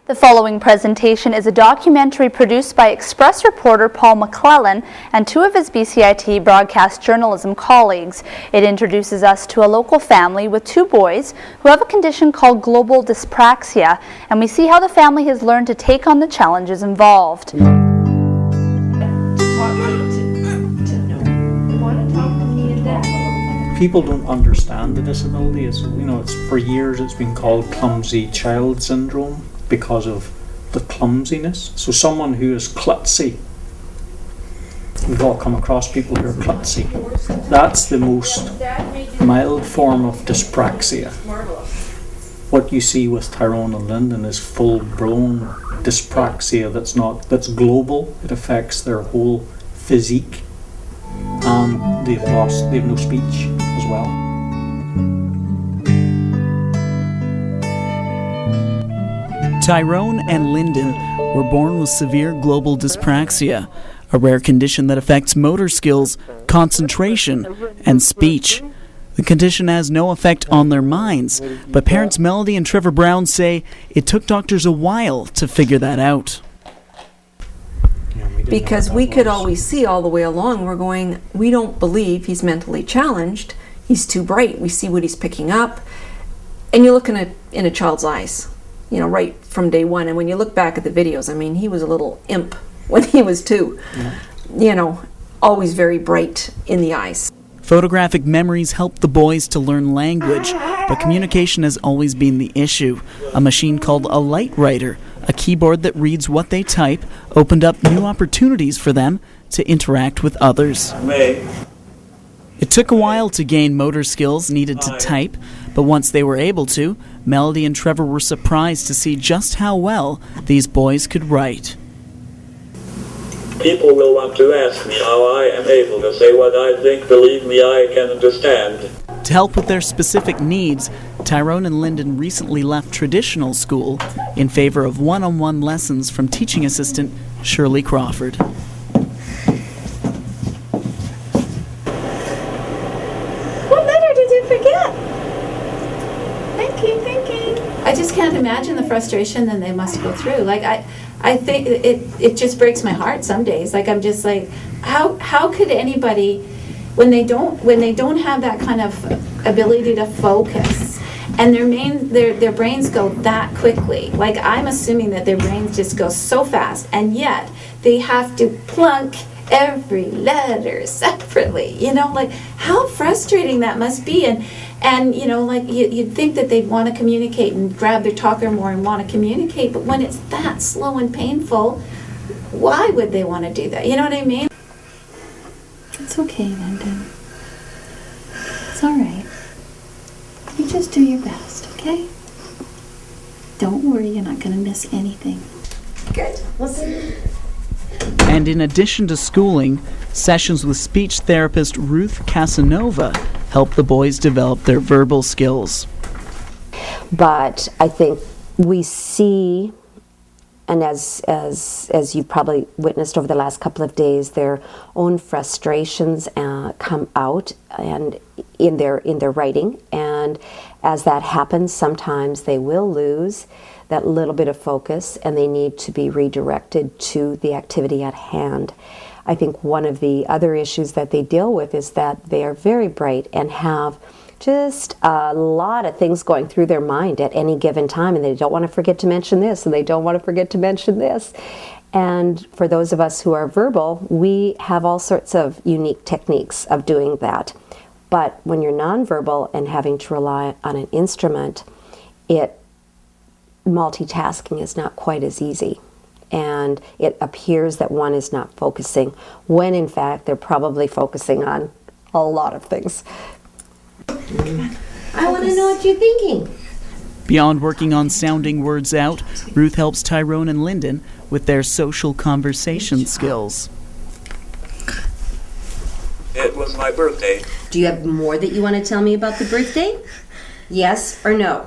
The following presentation is a documentary produced by Express reporter Paul McLellan and two of his BCIT Broadcast Journalism colleagues. It introduces us to a local family with two boys who have a condition called global dyspraxia, and we see how the family has learned to take on the challenges involved. People don't understand the disability. It's for years it's been called clumsy child syndrome because of the clumsiness. So someone who is klutzy, we've all come across people who are klutzy. That's the most mild form of dyspraxia. What you see with Tyrone and Lyndon is full-blown dyspraxia that's global. It affects their whole physique, and they've no speech as well. Tyrone and Lyndon were born with severe global dyspraxia, a rare condition that affects motor skills, concentration, and speech. The condition has no effect on their minds, but parents Melody and Trevor Brown say it took doctors a while to figure that out. Because we could always see all the way along, we're going, we don't believe he's mentally challenged. He's too bright. We see what he's picking up. And you look in a child's eyes, right from day one. And when you look back at the videos, he was a little imp when he was 2. Yeah. Always very bright in the eyes. Photographic memories help the boys to learn language, but communication has always been the issue. A machine called a light writer, a keyboard that reads what they type, opened up new opportunities for them to interact with others. It took a while to gain motor skills needed to type, but once they were able to, Melody and Trevor were surprised to see just how well these boys could write. People will want to ask me how I am able to say what I think. Believe me, I can understand. To help with their specific needs, Tyrone and Lyndon recently left traditional school in favor of one-on-one lessons from teaching assistant Shirley Crawford. What letter did you forget? Thinking. I just can't imagine the frustration that they must go through. I think it just breaks my heart some days. I'm just like, how could anybody, when they don't have that kind of ability to focus, and their brains go that quickly. I'm assuming that their brains just go so fast, and yet they have to plunk every letter separately. How frustrating that must be. And you'd think that they'd want to communicate and grab their talker more and want to communicate, but when it's that slow and painful, why would they want to do that? You know what I mean? It's okay, Lyndon. It's all right. You just do your best, okay? Don't worry, you're not going to miss anything. Good. We'll see. And in addition to schooling, sessions with speech therapist Ruth Casanova help the boys develop their verbal skills. But I think we see, and as you've probably witnessed over the last couple of days, their own frustrations come out and in their writing. And as that happens, sometimes they will lose that little bit of focus and they need to be redirected to the activity at hand. I think one of the other issues that they deal with is that they are very bright and have just a lot of things going through their mind at any given time, and they don't want to forget to mention this, and they don't want to forget to mention this. And for those of us who are verbal, we have all sorts of unique techniques of doing that. But when you're nonverbal and having to rely on an instrument, multitasking is not quite as easy. And it appears that one is not focusing, when in fact they're probably focusing on a lot of things. I want to know what you're thinking. Beyond working on sounding words out, Ruth helps Tyrone and Lyndon with their social conversation skills. It was my birthday. Do you have more that you want to tell me about the birthday? Yes or no?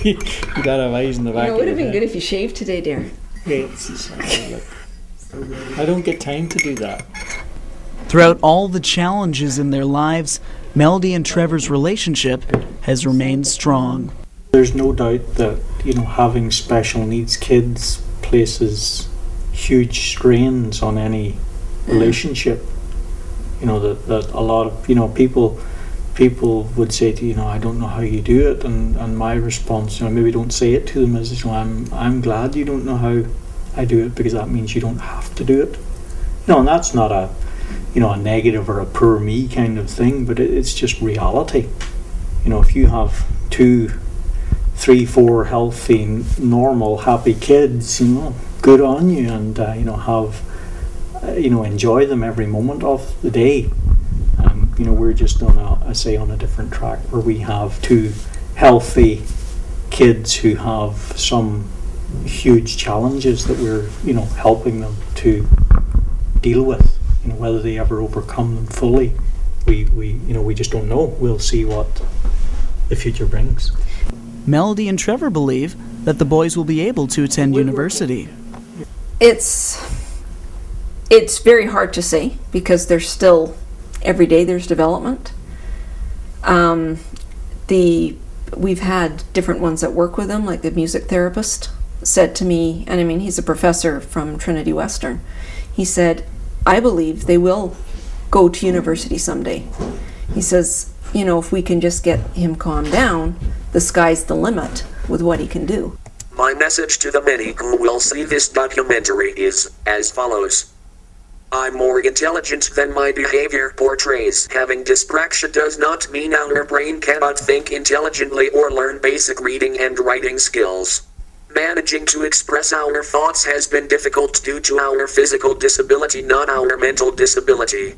You got have eyes in the back. It would have been good if you shaved today, dear. I don't get time to do that. Throughout all the challenges in their lives, Melody and Trevor's relationship has remained strong. There's no doubt that, having special needs kids places huge strains on any relationship. That a lot of people would say to you, I don't know how you do it, and my response, maybe don't say it to them, is I'm glad you don't know how I do it, because that means you don't have to do it. And that's not a a negative or a poor me kind of thing, but it's just reality. If you have 2, 3, 4 healthy, normal, happy kids, good on you, and have enjoy them every moment of the day. We're just on a different track, where we have 2 healthy kids who have some huge challenges that we're helping them to deal with. Whether they ever overcome them fully, we just don't know. We'll see what the future brings. Melody and Trevor believe that the boys will be able to attend university. It's very hard to say, because there's still, every day there's development. We've had different ones that work with them, like the music therapist said to me, and he's a professor from Trinity Western. He said, I believe they will go to university someday. He says, if we can just get him calmed down, the sky's the limit with what he can do. My message to the many who will see this documentary is as follows. I'm more intelligent than my behavior portrays. Having dyspraxia does not mean our brain cannot think intelligently or learn basic reading and writing skills. Managing to express our thoughts has been difficult due to our physical disability, not our mental disability.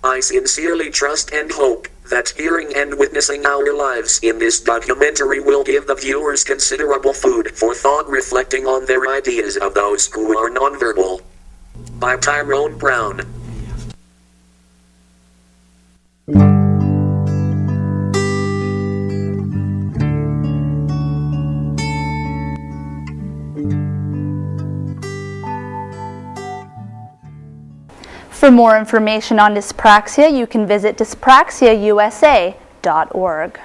I sincerely trust and hope that hearing and witnessing our lives in this documentary will give the viewers considerable food for thought, reflecting on their ideas of those who are nonverbal. By Tyrone Brown. For more information on dyspraxia, you can visit dyspraxiausa.org.